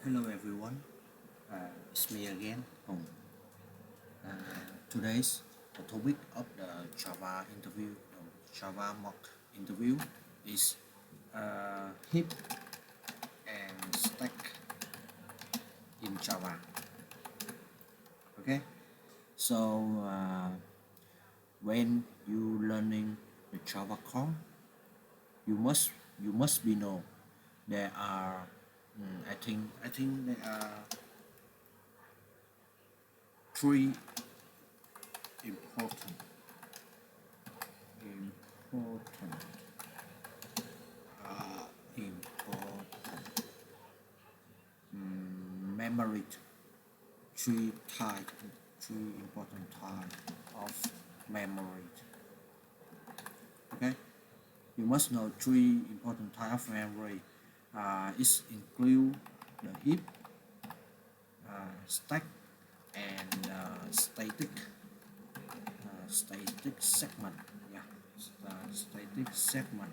Hello everyone, it's me again. Uh, Today's the topic of the Java interview, Java mock interview is heap and stack in Java. Okay, so when you learning the Java core, you must be know there are I think there are three important important important memory, three type three important type of memory. Okay, you must know three important type of memory. It include the heap, stack, and static segment. Yeah, static segment.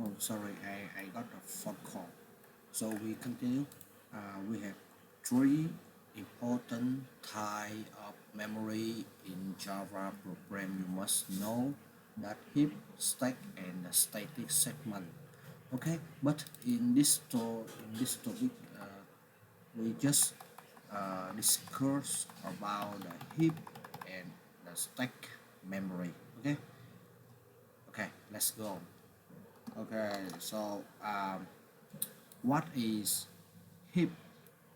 Oh, sorry, I got a phone call. So we continue. We have three important type of memory in Java program. You must know that heap, stack, and the static segment. Okay, but in this topic, we just discuss about the heap and the stack memory. Okay, okay, let's go. Okay, so what is heap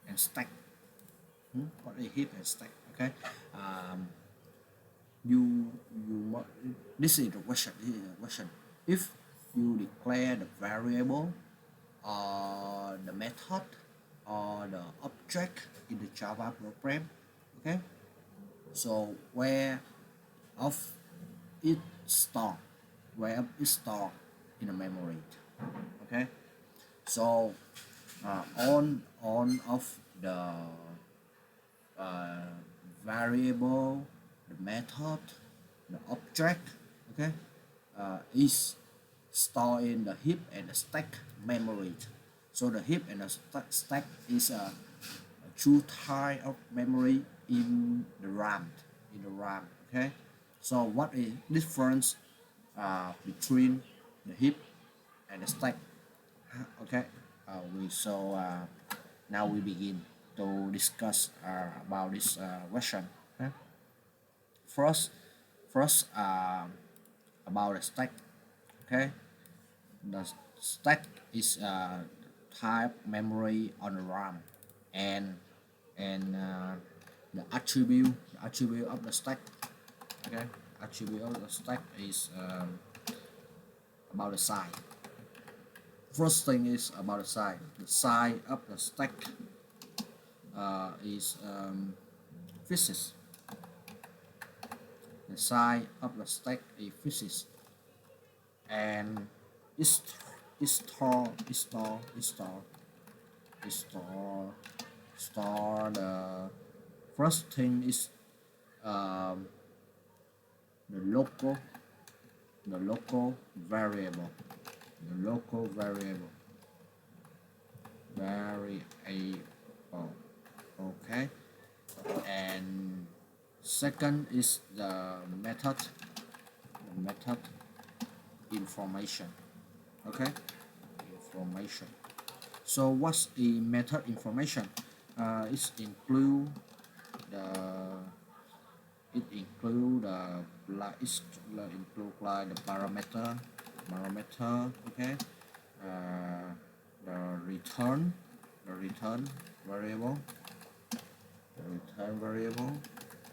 and stack? What is heap and stack? Okay, um, you this is the question. This is the question. If you declare the variable or the method or the object in the Java program, okay, so where of it store, where of it store in the memory, okay, so on of the uh, variable, the method, the object, okay, is stored in the heap and the stack memory. So the heap and the stack is a two type of memory in the RAM, okay. So what is difference between the heap and the stack? Okay, we so now we begin to discuss about this question. Okay? First, about the stack. Okay, the stack is type memory on the RAM, and the attribute of the stack. Okay, attribute of the stack is about the size. First thing is about the size. The size of the stack is physics. The size of the stack is physics, and it's store the first thing is um, the local variable, variable, okay, and second is the method information, okay, information. So what's the method information? It include the include like the parameter, okay, the return variable,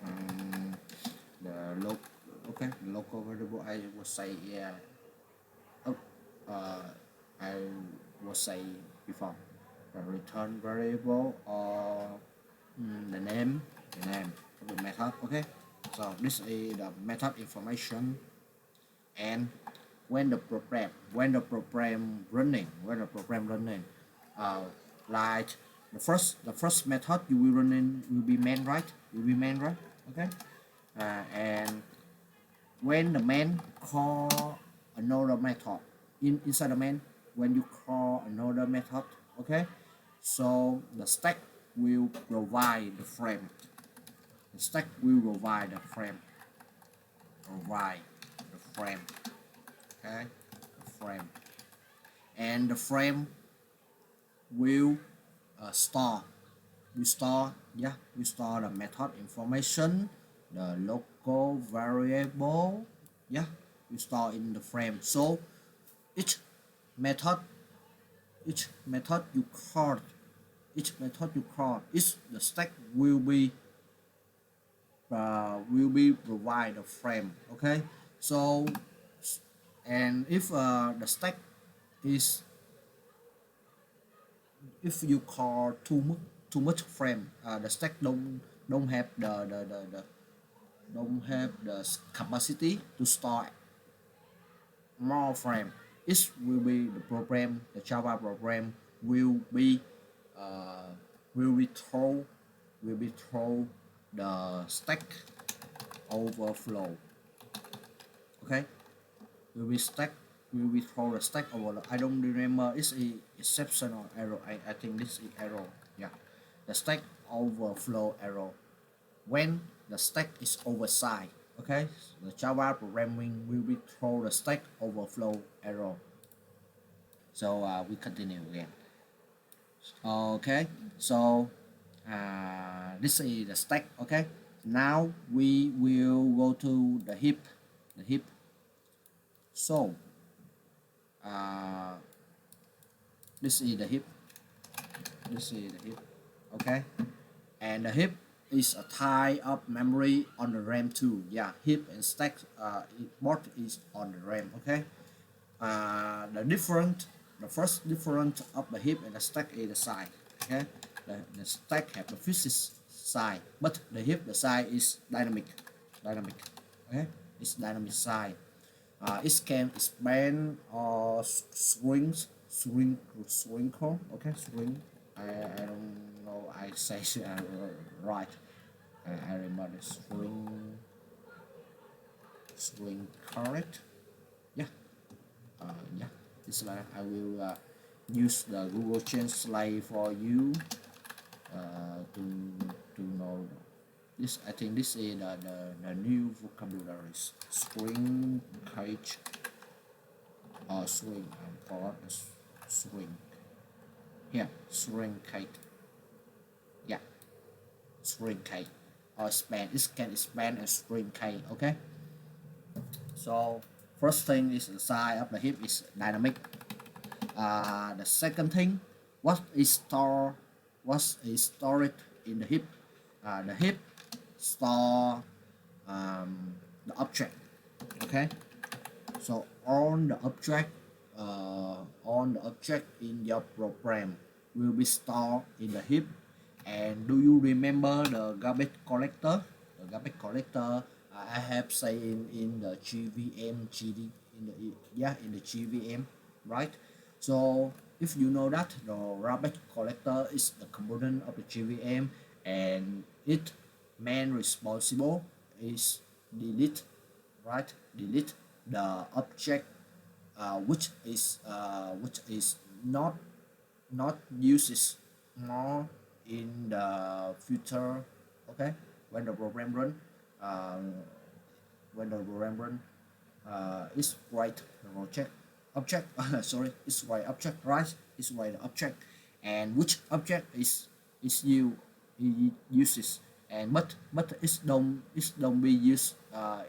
um, the local variable. I would say, yeah. Oh, I would say before the return variable or the name of the method. Okay, so this is the method information. And when the program running, uh, like the first method you will running will be main, right? Okay, and when the main call another method, inside the main when you call another method. Okay, so the stack will provide the frame. The stack will provide the frame. Provide the frame. Okay, the frame, and the frame will store. We store, yeah, we store the method information, the local variable, yeah, we store in the frame. So each method, each method you call, each method you call, each the stack will be provide a frame. Okay, so and if the stack is, if you call too much frame, the stack don't have the don't have the capacity to store more frame. It will be the program, the Java program uh, will be throw will be throw the stack overflow. Okay, will be stack will be throw the stack overflow. I don't remember, it's a exception or error. I think this is error. Yeah, the stack overflow error when the stack is oversized. Okay, the Java programming will be throw the stack overflow error. So we continue again. Okay, so this is the stack. Okay, now we will go to the heap. The heap. So uh, this is the heap. This is the heap. Okay, and the heap is a type of memory on the RAM too. Yeah, heap and stack both is on the RAM. Okay, the first difference of the heap and the stack is the size. Okay, the stack have the physics size, but the heap, the size is dynamic. Okay, it's dynamic size. It can expand or swing. Okay, swing. I don't know. I say right. I remember swing correct. Yeah. Yeah. This like I will use the Google Translate for you to know this. I think this is the new vocabulary. Swing, cage, or swing. I forgot the swing. Yeah, swing kite. Yeah, swing kite or span. It can expand and swing kite. Okay. So first thing is the size of the heap is dynamic. The second thing, what is stored in the heap? The heap store the object. Okay. So on the object in your program will be stored in the heap. And do you remember the garbage collector? The garbage collector I have say in the GVM GD in the in the GVM, right? So if you know that the garbage collector is the component of the GVM, and its main responsible is delete, right? Delete the object which is not uses more in the future. Okay, when the program run, um, when the program run is write the object sorry, is write object, right? Is write the object, and which object is you it uses, and but it's don't be used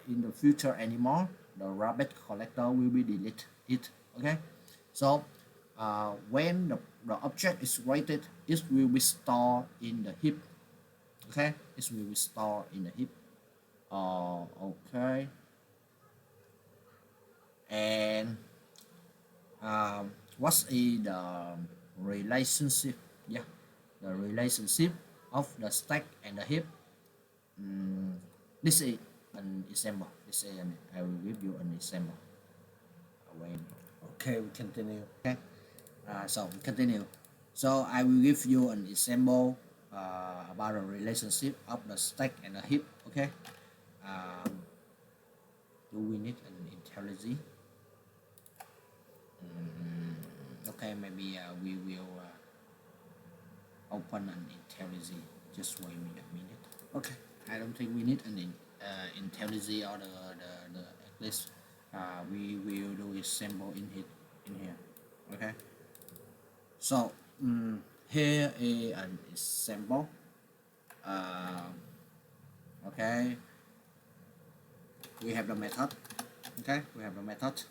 in the future anymore. The rabbit collector will be delete it. Okay, so when the object is rated, it will be stored in the heap. Okay, it will be stored in the heap. Okay, and what's the relationship? Yeah, the relationship of the stack and the heap. Mm, this is an example. I will give you an example. When okay, we continue. Okay, so we continue. So I will give you an example about the relationship of the stack and the heap. Okay, do we need an IntelliJ? okay, maybe we will open an IntelliJ. Just wait me a minute. Okay, I don't think we need an IntelliJ or the Eclipse. We will do a sample in here. Okay, so here is an example. Okay, we have the method. Okay, we have the method.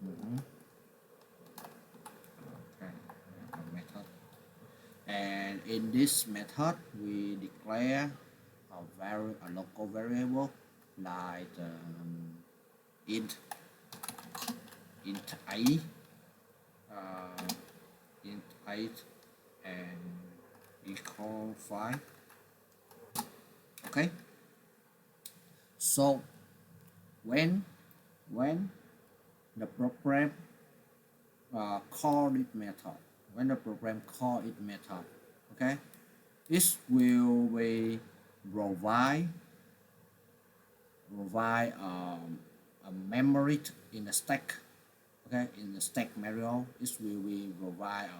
Mhm. Okay, we have the method. And in this method, we declare a local variable like int int uh, int 8 and equal 5. Okay, so when the program call it method, okay, it will be provide a memory in the stack. Okay, in the stack variable, it will be provide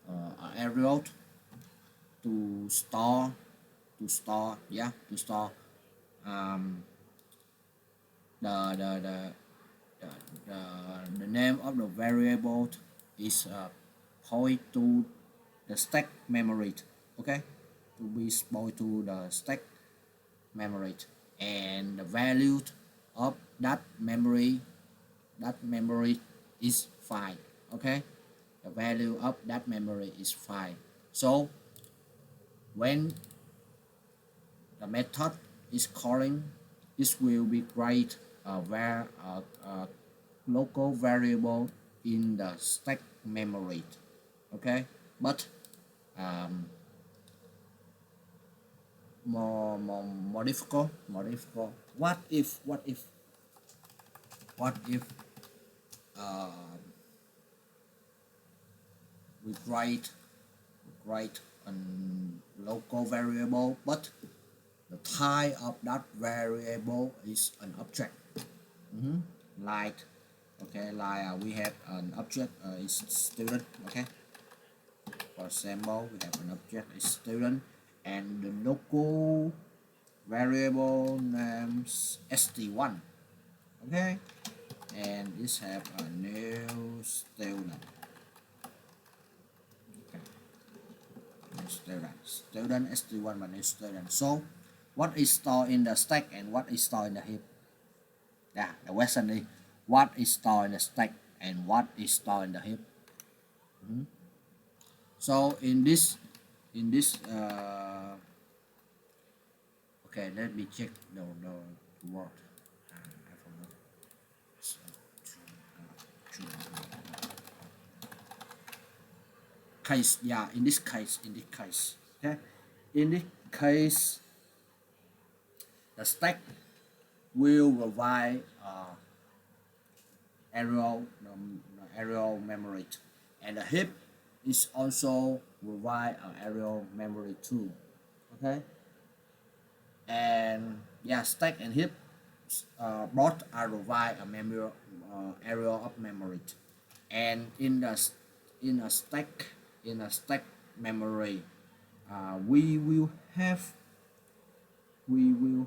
a arrow to store um, the, the, the, the name of the variable is point to the stack memory. Okay, to be point to the stack memory, and the value of that memory is 5. Okay, the value of that memory is 5. So when the method is calling, it will be create a local variable in the stack memory. Okay, but more difficult. What if uh, we write a local variable, but the type of that variable is an object. Like, okay, like we have an object is student. Okay, for example, we have an object is student, and the local variable names st1. Okay, and this have a new student. Okay, new student st1 và new student. So what is stored in the stack and what is stored in the heap? Yeah, the question is what is stored in the stack and what is stored in the heap. So in this okay, let me check the word. I forgot. So, case, yeah, in this case, okay, in this case, the stack will provide arrow memory, and the heap is also provide arrow memory too. Okay, and yeah, stack and heap both are provide a memory area of memory, and in a stack memory we will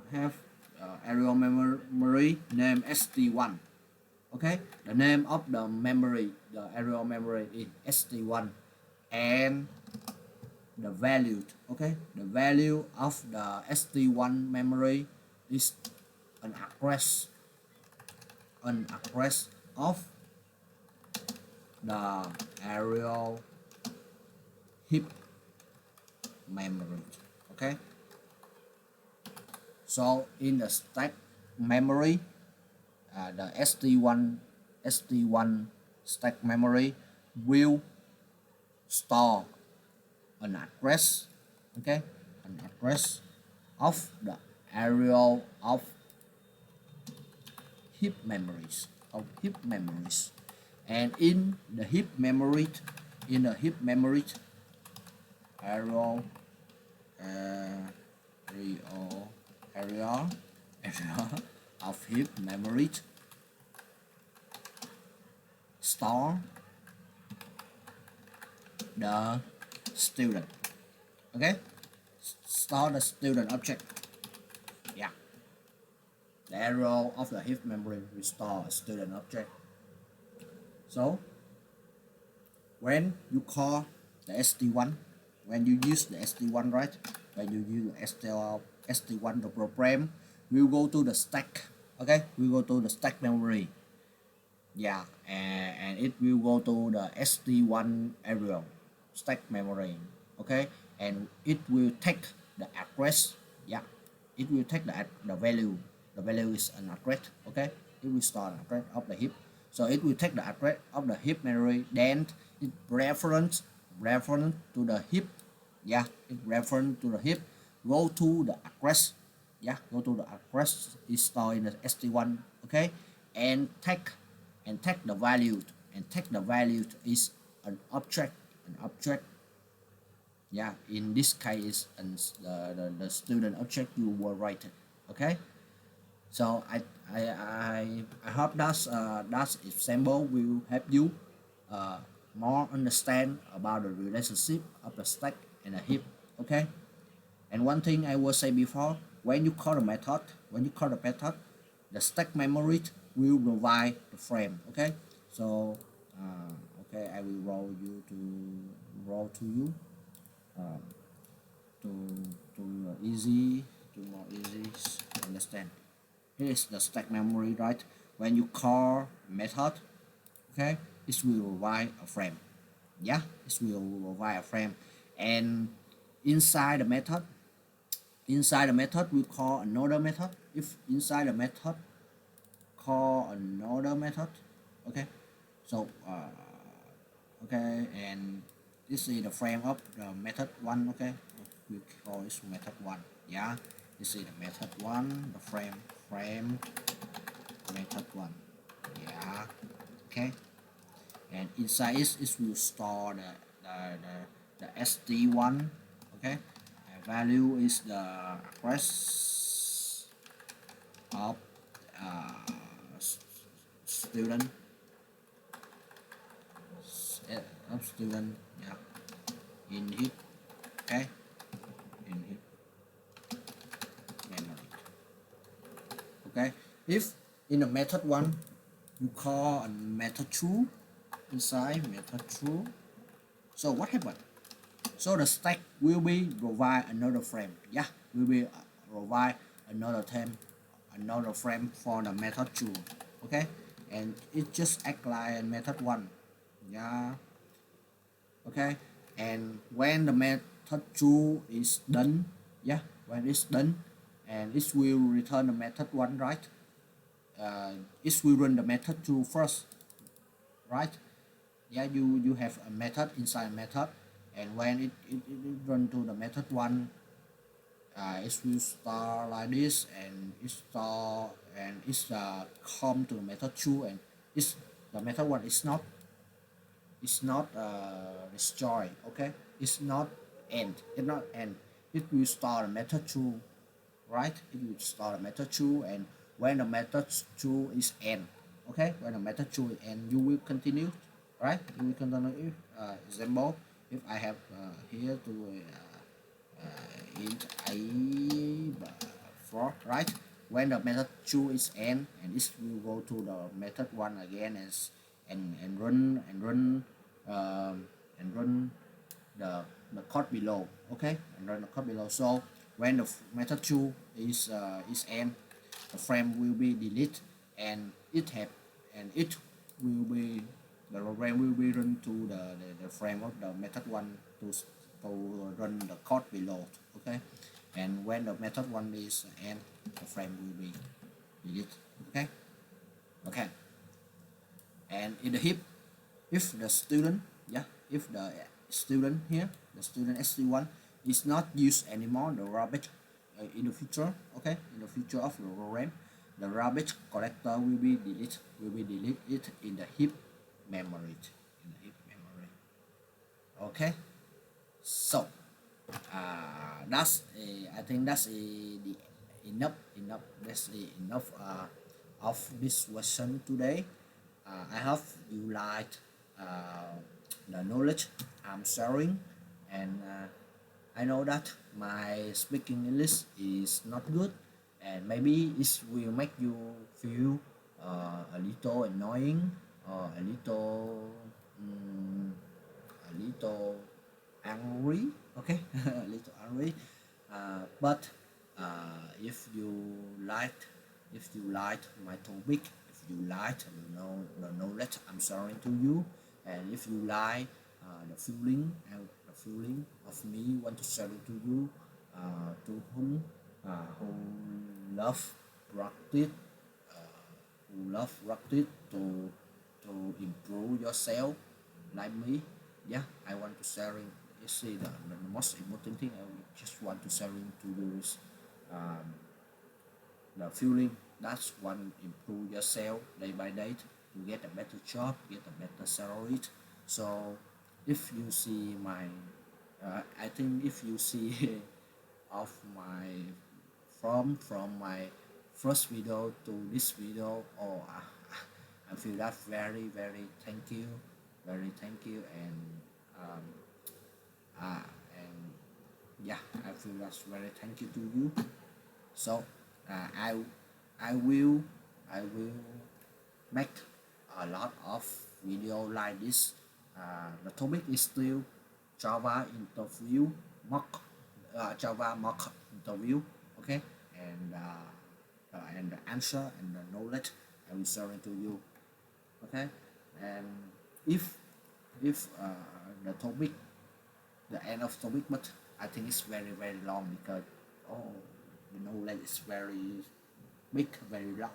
have area memory name st1. Okay, the name of the memory, the area memory is st1, and the value, okay, the value of the st1 memory is an address of the area heap memory. Okay, so in the stack memory, the st1 stack memory will store an address, okay, an address of the area of heap memories, and in the heap memory, area area of heap memory store the student. Okay, store the student object. Yeah, the arrow of the heap memory will store a student object. So when you call the st1, when you use the st1, right, when you use st1, the program will go to the stack. Okay, we go to the stack memory. Yeah, and it will go to the st1 area stack memory. Okay, and it will take the address. Yeah, it will take the value. The value is an address. Okay, it will store an address of the heap. So it will take the address of the heap memory, then it reference to the heap. Yeah, it reference to the heap, go to the address. Yeah, go to the address is stored in the st1. Okay, and take the value, is an object. Yeah, in this case the student object you were writing. Okay, so I hope that example will help you more understand about the relationship of the stack and a heap. Okay, and one thing I will say before, when you call the method, the stack memory will provide the frame. Okay, so okay, I will roll to you um, to more easy to understand. Here is the stack memory, right? When you call method, okay, it will provide a frame. Yeah, it will provide a frame, and inside the method, we call another method. If inside the method call another method, okay, so okay, and this is the frame of the method one. Okay, we call this method one. Yeah, this is the method one, the frame method one. Yeah, okay, and inside it will store the st1. Okay, and value is the address of student student. Yeah, in heap. Okay, in heap memory. Okay, if in the method one you call a method two, inside method two, so what happened? So the stack will be provide another frame. Yeah, will be provide another frame for the method two. Okay, and it just act like a method one. Yeah, okay, and when the method two is done, yeah, when it's done, and it will return the method one, right? It will run the method two first, right? Yeah, you have a method inside a method, and when it run to the method one, it will start like this, and it's come to the method two, and it's the method one is not destroy. Okay, it's not end. It will start a method two, right? It will start a method two, and when the method two is end, okay, when the method two is end, you will continue, right? You will continue. Example, if I have here to int a 4, right? When the method two is end, and it will go to the method one again, and run the code below. Okay, and run the code below. So when the method two is end, the frame will be deleted, and it will be the program will be run to the frame of the method one to run the code below. Okay, and when the method one is end, the frame will be deleted. Okay, okay, and in the heap, if the student, yeah, if the student here, the student st1 is not used anymore, the garbage in the future. Okay, in the future of the program, the garbage collector will be deleted in the heap memory. Okay, so I think that's the enough. That's enough of this lesson today. I hope you like the knowledge I'm sharing, and I know that my speaking English is not good, and maybe it will make you feel a little annoying or mm, a little angry. Okay, a little angry. But if you like, my topic, if you like the knowledge I'm sharing to you, and if you like the feeling of me want to share it to you, to who love practice, who love practice to improve yourself like me. Yeah, I want to sharing. You see, the most important thing I just want to sharing to you is um, the feeling that's one improve yourself day by day to get a better job, get a better salary. So if you see my I think if you see of my from my first video to this video, oh, I feel that very thank you, very thank you, um, and yeah, I feel that's very thank you to you. So uh, I I will I will make a lot of video like this. The topic is still Java interview mock Java mock interview. Okay, and and the answer and the knowledge I will share it to you. Okay, and if the topic, the end of topic, but I think it's very long because oh, the knowledge is very big, very long.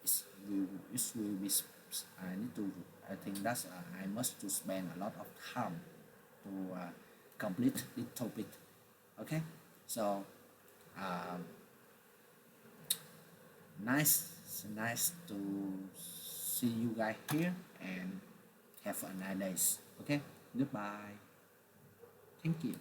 It will be I need to, I think that's I must to spend a lot of time to complete this topic. Okay, so um, nice to see you guys here, and have a nice day. Okay, goodbye, thank you.